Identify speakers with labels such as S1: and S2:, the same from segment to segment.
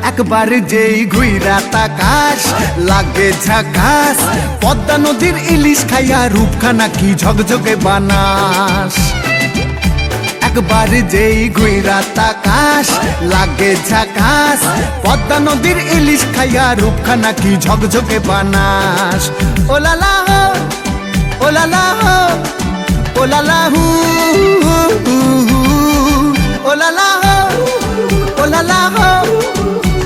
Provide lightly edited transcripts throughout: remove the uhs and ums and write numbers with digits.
S1: একবার যেই ঘুইরা তাকাস লাগে ঝাকাস, পদ্মা নদীর ইলিশ খাইয়া রূপখানা কি ঝকঝকে বানাস। একবার যেই ঘুইরা তাকাস লাগে ঝাকাস, পদ্মা নদীর ইলিশ খাইয়া রূপখানা কি ঝকঝকে বানাস। ওলালা হো ওলালা হো ওলালা হু ওলালা হো ওলালা হো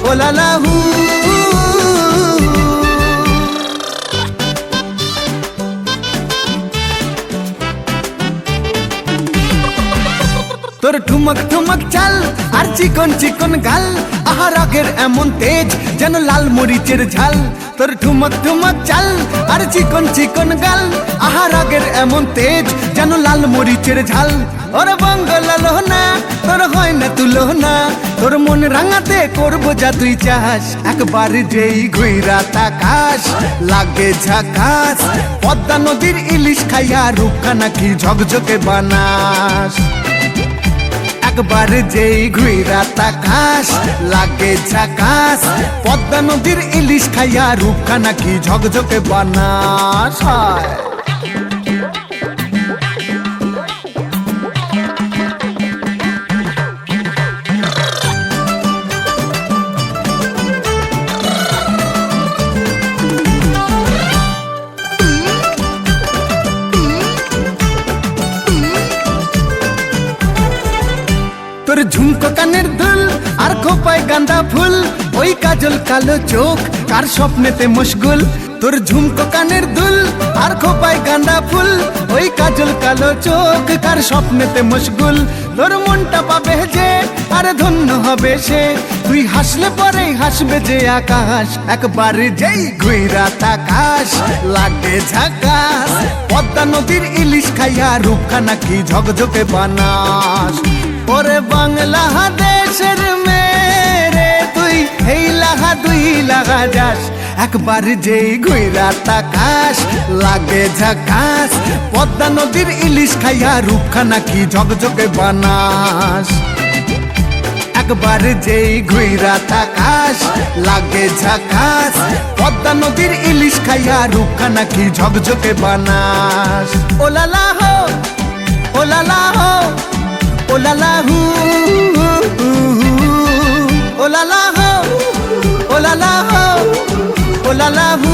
S1: ওলালা হু। তোর ঠুমক ঠুমক চাল আর চিকন চিকন গাল, আহা রাগের এমন তেজ যেন লাল মরিচের ঝাল। তোর ঠুমক ঠুমক চাল আর চিকন চিকন গাল, আহা রাগের এমন তেজ যেন লাল মরিচের ঝাল। ওরে বাঙ্গালা লোহনা তোর হয় না তুলনা, তোর মন রাঙাতে করবো যা তুই চাস। একবার যেই ঘুইরা তাকাস লাগে ঝাকাস, পদ্মা নদীর ইলিশ খাইয়া রূপখানা কি ঝকঝকে বানাস। একবার যেই ঘুইরা তাকাস লাগে ঝাকাস, পদ্মা নদীর ইলিশ খাইয়া রূপখানা কি ঝকঝকে বানাস। তোর ঝুমকো কানের দুল আর খোপায় গাঁদা ফুল, ওই কাজল কালো চোখ কার স্বপ্নেতে মশগুল। তোর ঝুমকো কানের দুল আর খোপায় গাঁদা ফুল, ওই কাজল কালো চোখ কার স্বপ্নেতে মশগুল। তোর মনটা পাবে যে আর ধন্য হবে সে, তুই হাসলে পরে হাসবে যে আকাশ। একবার যেই ঘুইরা তাকাস লাগে ঝাকাস, পদ্মা নদীর ইলিশ খাইয়া রূপখানা কি ঝকঝকে বানাস। ওরে বাংলাদেশের মেরে তুই এই লাগা দুই লাগা যাস। একবার যেই ঘুইরা তাকাস লাগে ঝাকাস, পদ্মা নদীর ইলিশ খাইয়া রূপখানা কি ঝকঝকে বানাস। একবার যেই ঘুইরা তাকাস লাগে ঝাকাস, পদ্মা নদীর ইলিশ খাইয়া রূপখানা কি ঝকঝকে বানাস। ওলালা হো ওলালা হো ওলালা হু ওলালা হো ওলালা হো ওলালা হু।